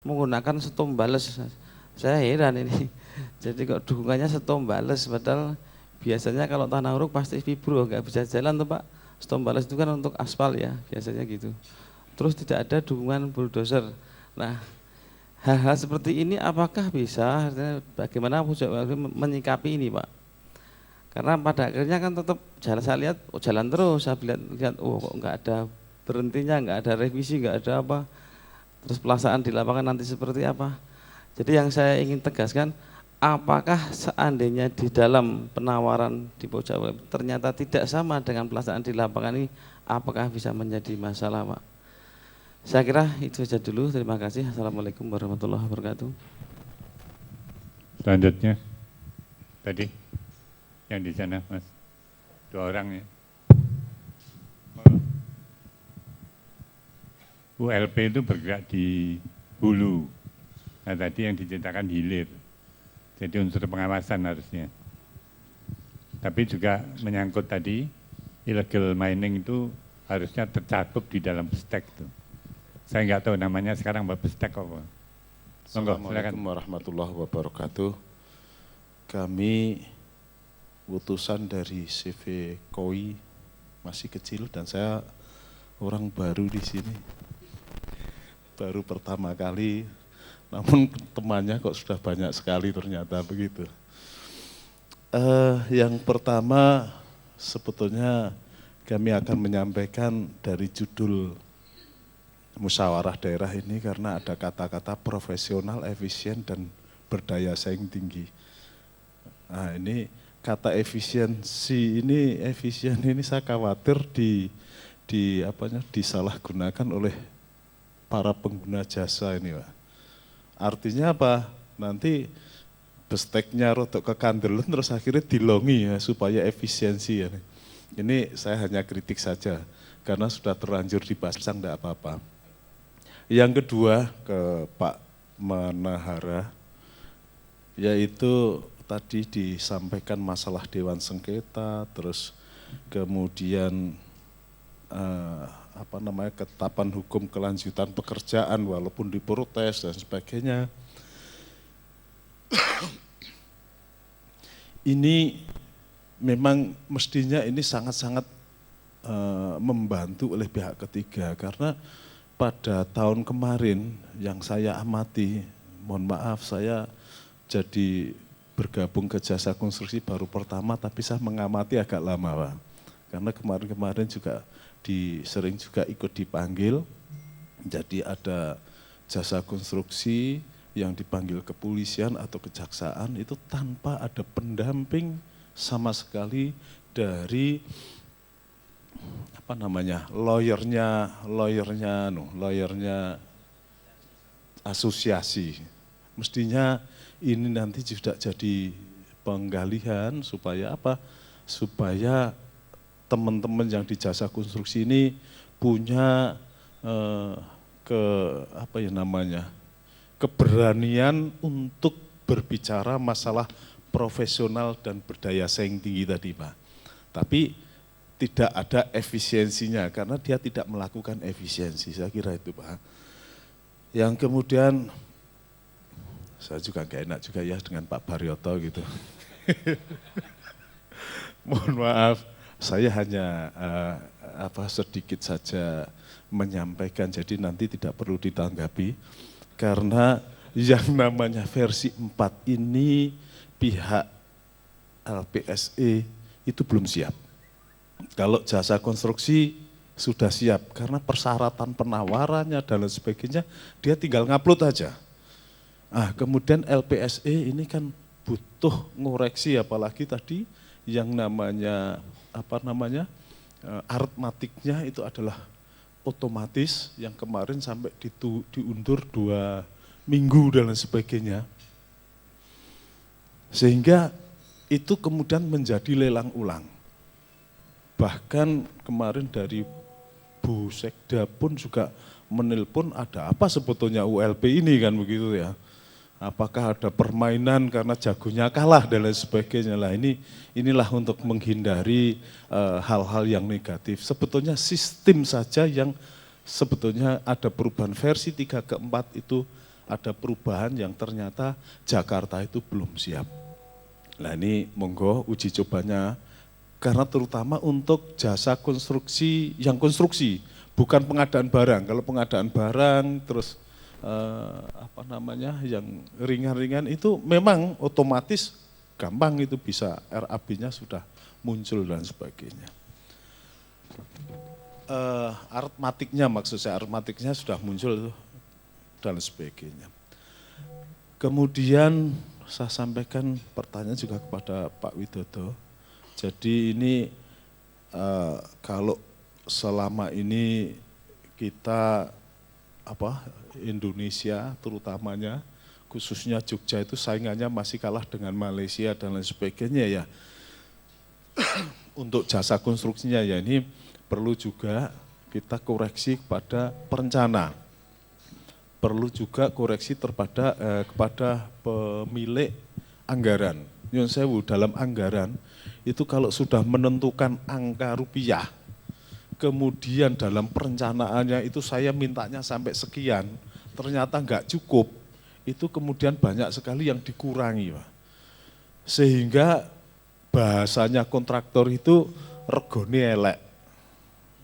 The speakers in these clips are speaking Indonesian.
menggunakan setom bales. Saya heran ini. Jadi kok dukungannya setom bales, padahal biasanya kalau tanah uruk pasti fibro, nggak bisa jalan tuh Pak. Setom bales itu kan untuk aspal ya, biasanya gitu. Terus tidak ada dukungan bulldozer. Nah, hal-hal seperti ini apakah bisa, bagaimana Pucuk Welby menyikapi ini Pak? Karena pada akhirnya kan tetap jalan, saya lihat jalan terus, saya lihat kok nggak ada berhentinya, nggak ada revisi, nggak ada apa. Terus pelaksanaan di lapangan nanti seperti apa? Jadi yang saya ingin tegaskan, apakah seandainya di dalam penawaran di Pucuk Welby ternyata tidak sama dengan pelaksanaan di lapangan ini, apakah bisa menjadi masalah Pak? Saya kira itu saja dulu, terima kasih. Assalamualaikum warahmatullahi wabarakatuh. Selanjutnya, tadi yang di sana Mas, 2 orang ya. ULP itu bergerak di hulu, nah tadi yang diceritakan hilir, jadi unsur pengawasan harusnya. Tapi juga menyangkut tadi, illegal mining itu harusnya tercakup di dalam Bestek itu. Saya nggak tahu namanya sekarang Bestek apa. Assalamualaikum warahmatullahi wabarakatuh. Kami utusan dari CV KOI masih kecil dan saya orang baru di sini. Baru pertama kali, namun temannya kok sudah banyak sekali ternyata begitu. Yang pertama sebetulnya kami akan menyampaikan dari judul musyawarah daerah ini karena ada kata-kata profesional, efisien, dan berdaya saing tinggi. Nah ini kata efisiensi ini, efisien ini saya khawatir disalahgunakan oleh para pengguna jasa ini Pak. Artinya apa? Nanti besteknya rotok kekandelan terus akhirnya dilongi ya supaya efisiensi ya. Ini saya hanya kritik saja karena sudah terlanjur dibahas, enggak apa-apa. Yang kedua ke Pak Manahara, yaitu tadi disampaikan masalah Dewan Sengketa, terus kemudian ketetapan hukum kelanjutan pekerjaan walaupun diprotes dan sebagainya. Ini memang mestinya ini sangat-sangat membantu oleh pihak ketiga karena pada tahun kemarin yang saya amati, mohon maaf saya jadi bergabung ke jasa konstruksi baru pertama tapi saya mengamati agak lama Pak. Karena kemarin-kemarin juga sering juga ikut dipanggil, jadi ada jasa konstruksi yang dipanggil kepolisian atau kejaksaan itu tanpa ada pendamping sama sekali dari lawyernya asosiasi. Mestinya ini nanti juga jadi penggalian supaya apa? Supaya teman-teman yang di jasa konstruksi ini punya keberanian untuk berbicara masalah profesional dan berdaya saing tinggi tadi Pak. Tapi tidak ada efisiensinya karena dia tidak melakukan efisiensi, saya kira itu Pak. Yang kemudian, saya juga gak enak juga ya dengan Pak Baryoto gitu. Mohon maaf, saya hanya sedikit saja menyampaikan, jadi nanti tidak perlu ditanggapi. Karena yang namanya versi 4 ini pihak LPSE itu belum siap. Kalau jasa konstruksi sudah siap, karena persyaratan penawarannya dan lain sebagainya, dia tinggal ngupload aja. Kemudian LPSE ini kan butuh ngoreksi, apalagi tadi yang namanya aritmatiknya itu adalah otomatis, yang kemarin sampai diundur 2 minggu dan lain sebagainya. Sehingga itu kemudian menjadi lelang ulang. Bahkan kemarin dari Bu Sekda pun juga menelpon ada apa sebetulnya ULP ini kan begitu ya. Apakah ada permainan karena jagonya kalah dan lain sebagainya. Lah inilah untuk menghindari hal-hal yang negatif. Sebetulnya sistem saja yang sebetulnya ada perubahan versi 3 ke 4 itu ada perubahan yang ternyata Jakarta itu belum siap. Nah ini monggo uji cobanya, karena terutama untuk jasa konstruksi yang konstruksi, bukan pengadaan barang. Kalau pengadaan barang terus yang ringan-ringan itu memang otomatis gampang, itu bisa RAB-nya sudah muncul dan sebagainya. Aritmatiknya, maksud saya aritmatiknya sudah muncul dan sebagainya. Kemudian saya sampaikan pertanyaan juga kepada Pak Widodo. Jadi ini kalau selama ini kita Indonesia terutamanya khususnya Jogja itu saingannya masih kalah dengan Malaysia dan lain sebagainya ya. Untuk jasa konstruksinya ya ini perlu juga kita koreksi kepada perencana. Perlu juga koreksi kepada pemilik anggaran. Nyun sewu, dalam anggaran itu kalau sudah menentukan angka rupiah, kemudian dalam perencanaannya itu saya mintanya sampai sekian, ternyata enggak cukup, itu kemudian banyak sekali yang dikurangi, Pak. Sehingga bahasanya kontraktor itu regone elek.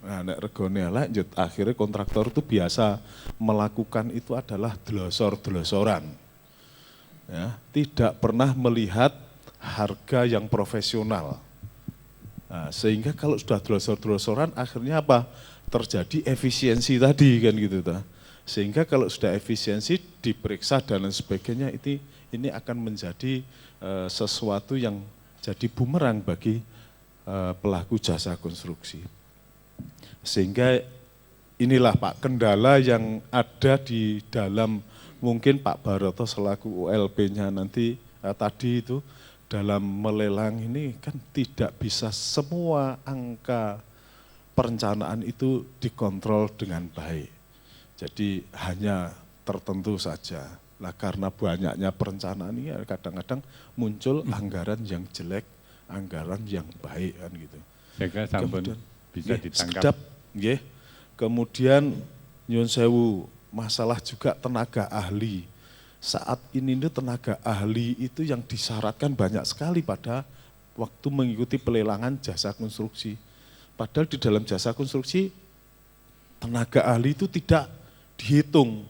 Nah, nek regone elek, akhirnya kontraktor itu biasa melakukan itu adalah delosor-delosoran. Ya, tidak pernah melihat harga yang profesional. Nah, sehingga kalau sudah delosor-delosoran akhirnya apa? Terjadi efisiensi tadi kan gitu. Sehingga kalau sudah efisiensi diperiksa dan lain sebagainya, ini akan menjadi sesuatu yang jadi bumerang bagi pelaku jasa konstruksi. Sehingga inilah Pak kendala yang ada di dalam, mungkin Pak Baroto selaku ULP-nya nanti tadi itu dalam melelang ini kan tidak bisa semua angka perencanaan itu dikontrol dengan baik. Jadi hanya tertentu saja. Lah karena banyaknya perencanaan ini kadang-kadang muncul anggaran yang jelek, anggaran yang baik kan gitu. Saya kira sampun bisa ditangkap. Sedap, nggih. Kemudian nyun sewu, masalah juga tenaga ahli. Saat ini tenaga ahli itu yang disyaratkan banyak sekali pada waktu mengikuti pelelangan jasa konstruksi. Padahal di dalam jasa konstruksi tenaga ahli itu tidak dihitung,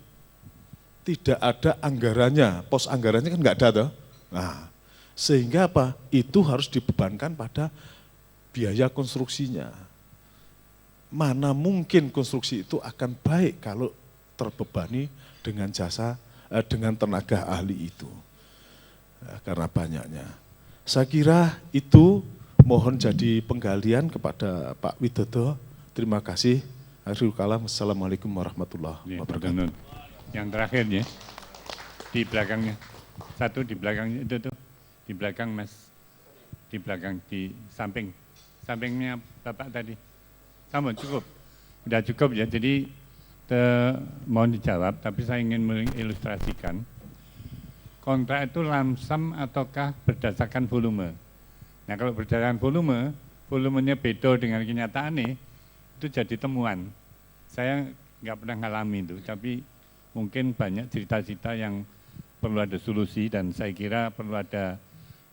tidak ada anggarannya, pos anggarannya kan enggak ada toh. Nah, sehingga apa? Itu harus dibebankan pada biaya konstruksinya. Mana mungkin konstruksi itu akan baik kalau terbebani dengan dengan tenaga ahli itu. Karena banyaknya. Saya kira itu mohon jadi penggalian kepada Pak Widodo. Terima kasih. Akhirul kalam. Assalamualaikum warahmatullahi wabarakatuh. Yang terakhir ya, di belakangnya. Satu di belakangnya itu tuh. Di belakang Mas. Di belakang, di samping. Sampingnya Bapak tadi. Sama cukup. Sudah cukup ya, jadi mohon dijawab, tapi saya ingin mengilustrasikan. Kontrak itu lamsam ataukah berdasarkan volume? Nah kalau berdasarkan volume, volumenya beda dengan kenyataannya, itu jadi temuan. Saya nggak pernah ngalami itu, tapi mungkin banyak cerita-cerita yang perlu ada solusi dan saya kira perlu ada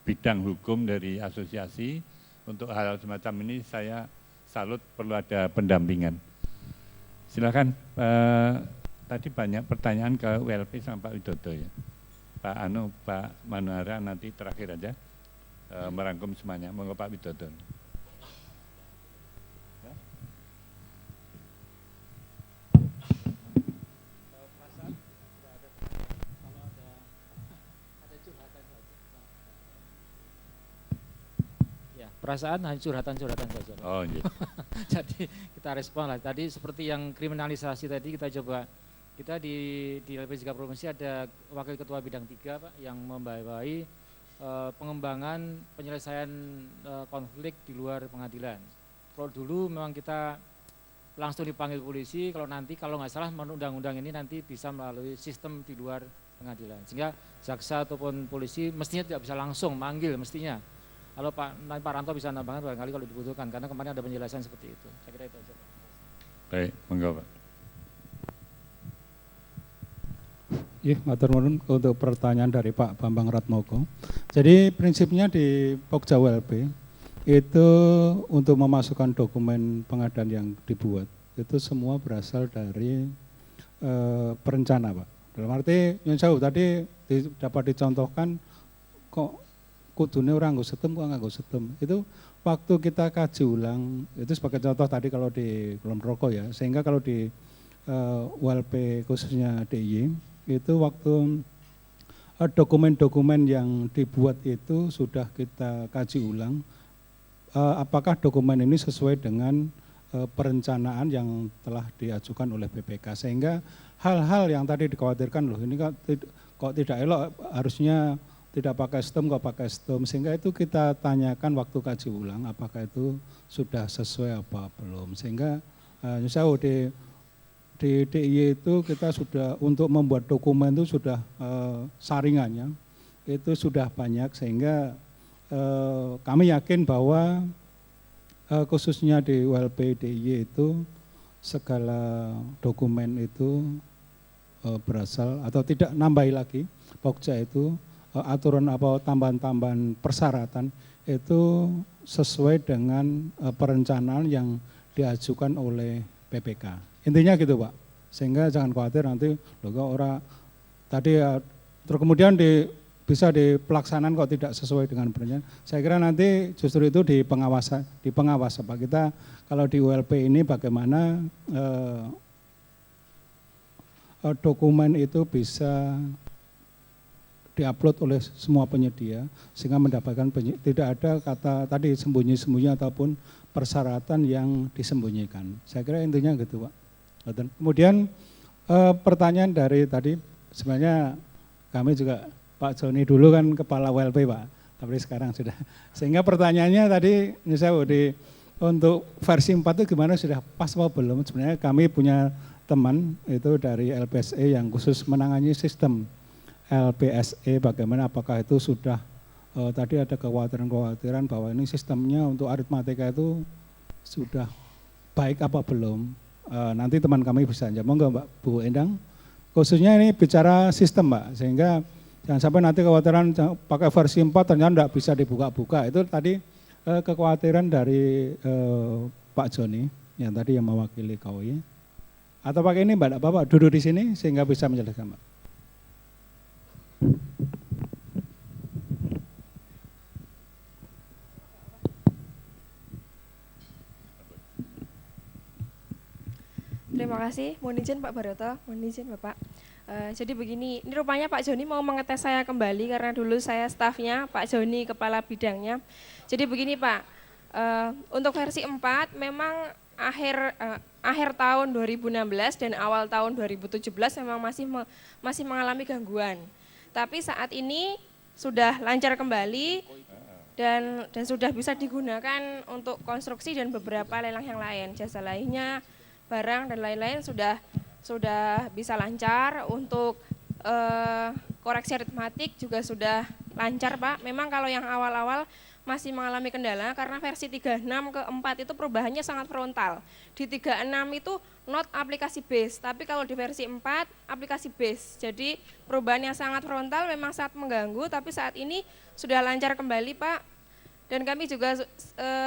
bidang hukum dari asosiasi. Untuk hal semacam ini saya salut, perlu ada pendampingan. Silakan, tadi banyak pertanyaan ke ULP sama Pak Widodo ya. Pak Manuara nanti terakhir aja merangkum semuanya. Monggo Pak Widodo. Perasaan hanya curhatan-curhatan saja. Oh iya. Jadi kita respon lah. Tadi seperti yang kriminalisasi tadi kita coba, kita di LP3 Provinsi ada Wakil Ketua Bidang 3 Pak yang membawahi pengembangan penyelesaian konflik di luar pengadilan. Kalau dulu memang kita langsung dipanggil polisi, kalau nggak salah undang-undang ini nanti bisa melalui sistem di luar pengadilan. Sehingga jaksa ataupun polisi mestinya tidak bisa langsung manggil mestinya. Kalau Pak Ranto bisa nambahkan barangkali kalau dibutuhkan, karena kemarin ada penjelasan seperti itu. Saya kira itu aja Pak. Baik, monggo Pak. Iya, matur nuwun untuk pertanyaan dari Pak Bambang Ratmoko. Jadi prinsipnya di Pokja WLP itu untuk memasukkan dokumen pengadaan yang dibuat itu semua berasal dari perencana, Pak. Dalam arti nyun sewu tadi dapat dicontohkan kok kudune orang nggo setem kok nganggo setem. Itu waktu kita kaji ulang itu sebagai contoh tadi kalau di Kulon Roko ya, sehingga kalau di WLP khususnya DIY itu waktu dokumen-dokumen yang dibuat itu sudah kita kaji ulang apakah dokumen ini sesuai dengan perencanaan yang telah diajukan oleh BPK, sehingga hal-hal yang tadi dikhawatirkan loh ini kok tidak elok harusnya tidak pakai STEM kok pakai STEM, sehingga itu kita tanyakan waktu kaji ulang apakah itu sudah sesuai apa belum, sehingga misalnya di DIY itu kita sudah untuk membuat dokumen itu sudah saringannya itu sudah banyak, sehingga kami yakin bahwa khususnya di WLP DIY itu segala dokumen itu berasal atau tidak nambahi lagi Pokja itu aturan apa tambahan-tambahan persyaratan itu sesuai dengan perencanaan yang diajukan oleh PPK. Intinya gitu Pak, sehingga jangan khawatir nanti loh kok orang tadi terus kemudian bisa di pelaksanaan kok tidak sesuai dengan perencanaan. Saya kira nanti justru itu di pengawasan Pak. Kita kalau di ULP ini bagaimana dokumen itu bisa diupload oleh semua penyedia sehingga mendapatkan tidak ada kata tadi sembunyi-sembunyi ataupun persyaratan yang disembunyikan. Saya kira intinya gitu Pak. Kemudian pertanyaan dari tadi sebenarnya kami juga Pak Joni dulu kan kepala WLP Pak, tapi sekarang sudah. Sehingga pertanyaannya tadi misalnya untuk versi 4 itu gimana sudah pas apa belum? Sebenarnya kami punya teman itu dari LPSE yang khusus menangani sistem LPSE bagaimana apakah itu sudah tadi ada kekhawatiran bahwa ini sistemnya untuk aritmatika itu sudah baik apa belum? Nanti teman kami bisa jawab, enggak Mbak Bu Endang. Khususnya ini bicara sistem Mbak, sehingga jangan sampai nanti kekhawatiran pakai versi 4 ternyata enggak bisa dibuka-buka. Itu tadi kekhawatiran dari Pak Joni yang tadi yang mewakili KOI. Atau pakai ini Mbak, Bapak duduk di sini sehingga bisa menjelaskan Mbak. Terima kasih, mohon izin Pak Baroto, mohon izin Bapak. Jadi begini, ini rupanya Pak Joni mau mengetes saya kembali karena dulu saya stafnya, Pak Joni kepala bidangnya. Jadi begini Pak, untuk versi 4 memang akhir tahun 2016 dan awal tahun 2017 memang masih mengalami gangguan. Tapi saat ini sudah lancar kembali dan sudah bisa digunakan untuk konstruksi dan beberapa lelang yang lain, jasa lainnya, barang dan lain-lain sudah bisa lancar. Untuk koreksi aritmatik juga sudah lancar Pak. Memang kalau yang awal-awal masih mengalami kendala karena versi 36 ke 4 itu perubahannya sangat frontal. Di 36 itu not aplikasi base, tapi kalau di versi 4 aplikasi base. Jadi perubahannya sangat frontal, memang sangat mengganggu, tapi saat ini sudah lancar kembali Pak. Dan kami juga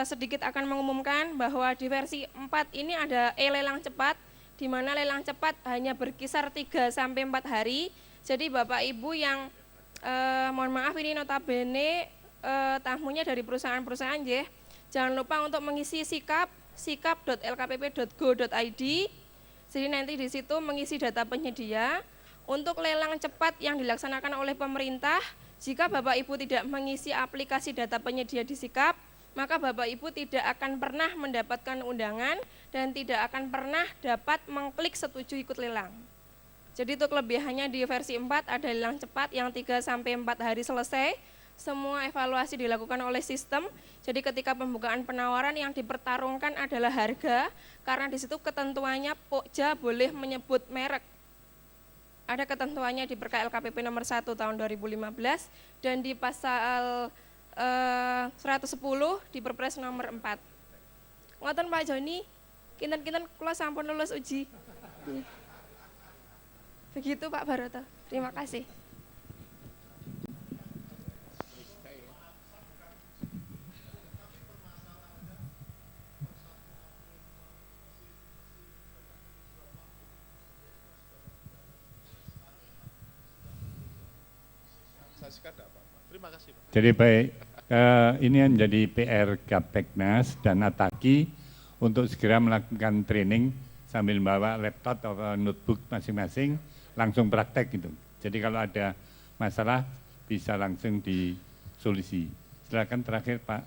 sedikit akan mengumumkan bahwa di versi 4 ini ada e-lelang cepat, di mana lelang cepat hanya berkisar 3 sampai 4 hari. Jadi Bapak Ibu yang mohon maaf ini notabene tamunya dari perusahaan-perusahaan ya, jangan lupa untuk mengisi sikap.lkpp.go.id. Jadi nanti di situ mengisi data penyedia. Untuk lelang cepat yang dilaksanakan oleh pemerintah, jika Bapak Ibu tidak mengisi aplikasi data penyedia di Sikap, maka Bapak Ibu tidak akan pernah mendapatkan undangan dan tidak akan pernah dapat mengklik setuju ikut lelang. Jadi untuk kelebihannya di versi 4 ada lelang cepat yang 3 sampai 4 hari selesai. Semua evaluasi dilakukan oleh sistem. Jadi ketika pembukaan penawaran yang dipertarungkan adalah harga, karena di situ ketentuannya Pokja boleh menyebut merek. Ada ketentuannya di Perka LKPP nomor 1 tahun 2015 dan di pasal 110 di Perpres nomor 4. Ngoten Pak Joni, kinten-kinten kula sampun lulus uji. Begitu Pak Baroto. Terima kasih. Terima kasih, Pak. Jadi baik, ini yang menjadi PR Kapeknas dan Ataki untuk segera melakukan training sambil membawa laptop atau notebook masing-masing, langsung praktek gitu. Jadi kalau ada masalah bisa langsung disolusi. Silakan terakhir Pak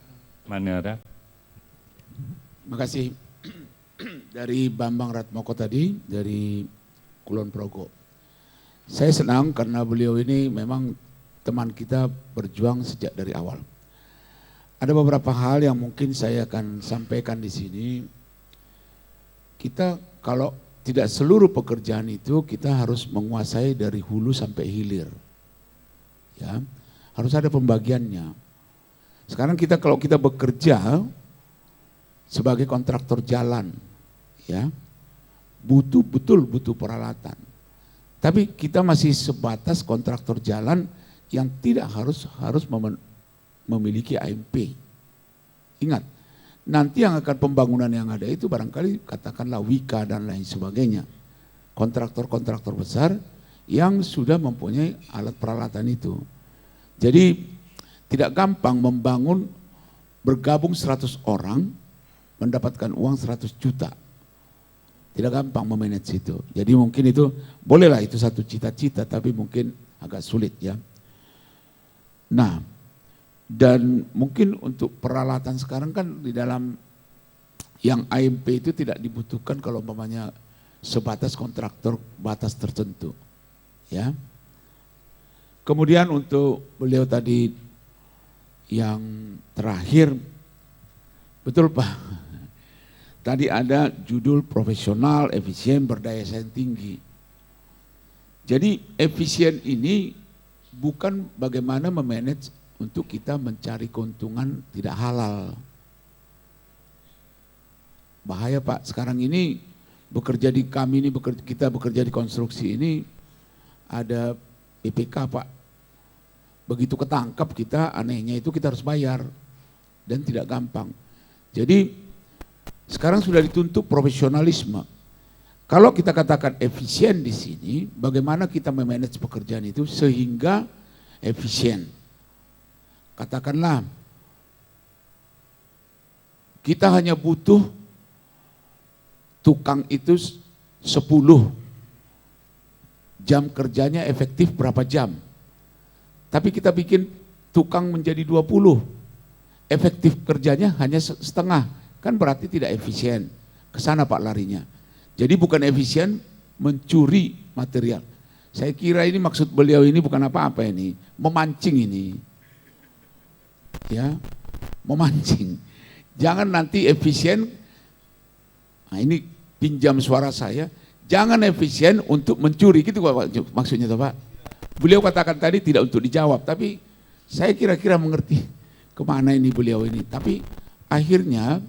Manara. Terima kasih. Dari Bambang Ratmoko tadi, dari Kulon Progo. Saya senang karena beliau ini memang teman kita berjuang sejak dari awal. Ada beberapa hal yang mungkin saya akan sampaikan di sini. Kita kalau tidak seluruh pekerjaan itu kita harus menguasai dari hulu sampai hilir. Ya, harus ada pembagiannya. Sekarang kita kalau kita bekerja sebagai kontraktor jalan, ya, butuh peralatan. Tapi kita masih sebatas kontraktor jalan yang tidak harus memiliki AMP. Ingat, nanti yang akan pembangunan yang ada itu barangkali katakanlah Wika dan lain sebagainya. Kontraktor-kontraktor besar yang sudah mempunyai alat peralatan itu. Jadi tidak gampang membangun, bergabung 100 orang, mendapatkan uang 100 juta. Tidak gampang memanage itu. Jadi mungkin itu, bolehlah itu satu cita-cita, tapi mungkin agak sulit ya. Nah, dan mungkin untuk peralatan sekarang kan di dalam yang AMP itu tidak dibutuhkan kalau umpamanya sebatas kontraktor batas tertentu. Ya. Kemudian untuk beliau tadi yang terakhir, betul Pak, tadi ada judul profesional, efisien, berdaya saing tinggi. Jadi efisien ini bukan bagaimana memanage untuk kita mencari keuntungan tidak halal. Bahaya Pak, sekarang ini bekerja di kami ini, kita bekerja di konstruksi ini ada PPK Pak. Begitu ketangkap kita, anehnya itu kita harus bayar dan tidak gampang. Jadi sekarang sudah dituntut profesionalisme. Kalau kita katakan efisien di sini, bagaimana kita memanage pekerjaan itu sehingga efisien. Katakanlah kita hanya butuh tukang itu 10, jam kerjanya efektif berapa jam. Tapi kita bikin tukang menjadi 20, efektif kerjanya hanya setengah, kan berarti tidak efisien. Kesana Pak larinya. Jadi bukan efisien mencuri material. Saya kira ini maksud beliau ini bukan apa-apa ini, memancing ini. Ya, memancing. Jangan nanti efisien, nah ini pinjam suara saya, jangan efisien untuk mencuri, gitu Pak maksudnya Pak. Beliau katakan tadi tidak untuk dijawab, tapi saya kira-kira mengerti kemana ini beliau ini. Tapi akhirnya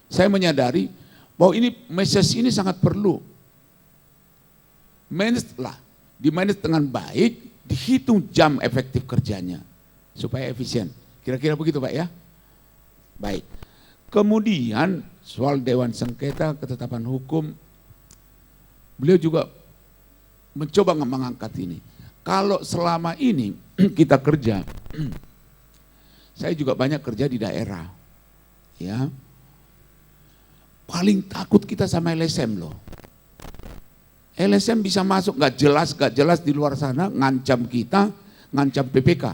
saya menyadari bahwa ini message ini sangat perlu. Manage lah, di-manage dengan baik, dihitung jam efektif kerjanya supaya efisien. Kira-kira begitu Pak ya? Baik. Kemudian soal Dewan Sengketa Ketetapan Hukum, beliau juga mencoba mengangkat ini. Kalau selama ini kita kerja, saya juga banyak kerja di daerah, ya. Paling takut kita sama LSM loh. LSM bisa masuk gak jelas di luar sana, ngancam kita, ngancam PPK.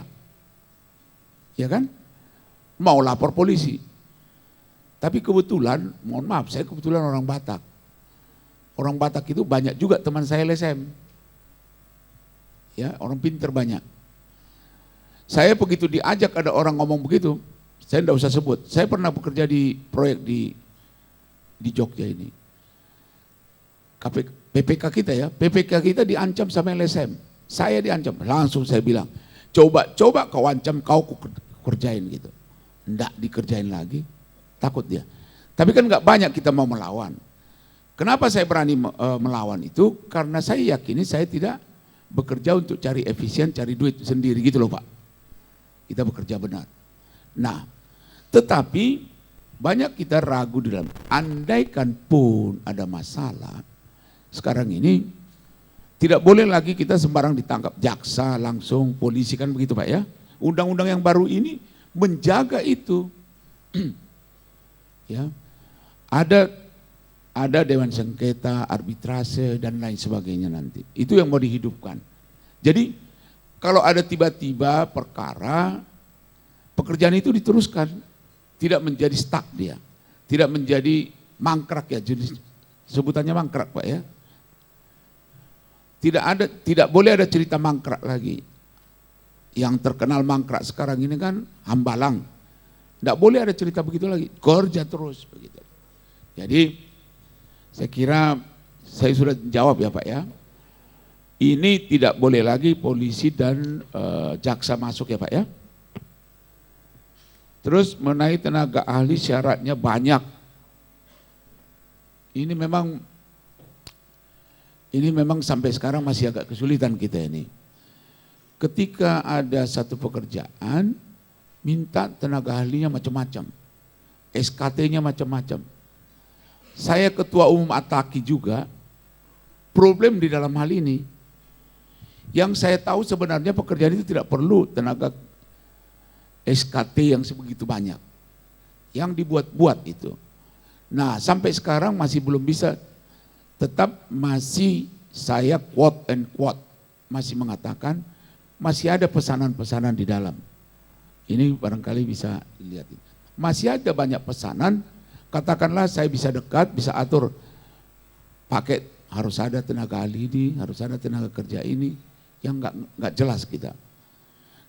Ya kan? Mau lapor polisi. Tapi kebetulan, mohon maaf, saya kebetulan orang Batak. Orang Batak itu banyak juga teman saya LSM. Ya, orang pinter banyak. Saya begitu diajak ada orang ngomong begitu, saya tidak usah sebut. Saya pernah bekerja di proyek di Jogja ini. PPK kita ya, PPK kita diancam sama LSM. Saya diancam, langsung saya bilang, coba kau ancam, kau kerjain gitu. Enggak dikerjain lagi, takut dia. Tapi kan nggak banyak kita mau melawan. Kenapa saya berani melawan itu? Karena saya yakini saya tidak bekerja untuk cari efisien, cari duit sendiri gitu loh Pak. Kita bekerja benar. Nah, tetapi banyak kita ragu di dalam, andaikan pun ada masalah, sekarang ini tidak boleh lagi kita sembarang ditangkap jaksa langsung, polisi kan begitu Pak ya. Undang-undang yang baru ini menjaga itu. Ya. Ada dewan sengketa, arbitrase dan lain sebagainya nanti. Itu yang mau dihidupkan. Jadi kalau ada tiba-tiba perkara, pekerjaan itu diteruskan, tidak menjadi stuck dia, tidak menjadi mangkrak ya, jenis sebutannya mangkrak Pak ya. Tidak boleh ada cerita mangkrak lagi. Yang terkenal mangkrak sekarang ini kan Hambalang. Tidak boleh ada cerita begitu lagi, kerja terus begitu. Jadi saya kira saya sudah jawab ya Pak ya. Ini tidak boleh lagi polisi dan jaksa masuk ya Pak ya. Terus mengenai tenaga ahli syaratnya banyak. Ini memang sampai sekarang masih agak kesulitan kita ini. Ketika ada satu pekerjaan, minta tenaga ahlinya macam-macam, SKT-nya macam-macam. Saya ketua umum ATAKI juga, problem di dalam hal ini. Yang saya tahu sebenarnya pekerjaan itu tidak perlu tenaga SKT yang sebegitu banyak. Yang dibuat-buat itu. Nah sampai sekarang masih belum bisa, tetap masih saya quote and quote, masih mengatakan masih ada pesanan-pesanan di dalam. Ini barangkali bisa dilihat. Masih ada banyak pesanan, katakanlah saya bisa dekat, bisa atur paket, harus ada tenaga ahli ini, harus ada tenaga kerja ini, yang nggak jelas kita.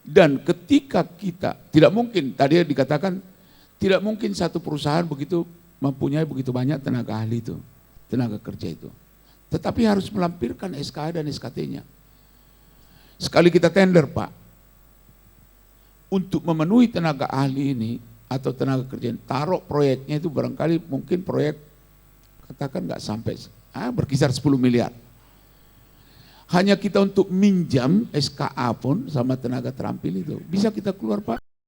Dan ketika kita, tidak mungkin, tadi dikatakan, tidak mungkin satu perusahaan begitu mempunyai begitu banyak tenaga ahli itu, tenaga kerja itu. Tetapi harus melampirkan SKA dan SKT-nya. Sekali kita tender Pak, untuk memenuhi tenaga ahli ini atau tenaga kerja, taruh proyeknya itu barangkali mungkin proyek katakan nggak sampai, berkisar 10 miliar. Hanya kita untuk minjam SKA pun sama tenaga terampil itu bisa kita keluar Pak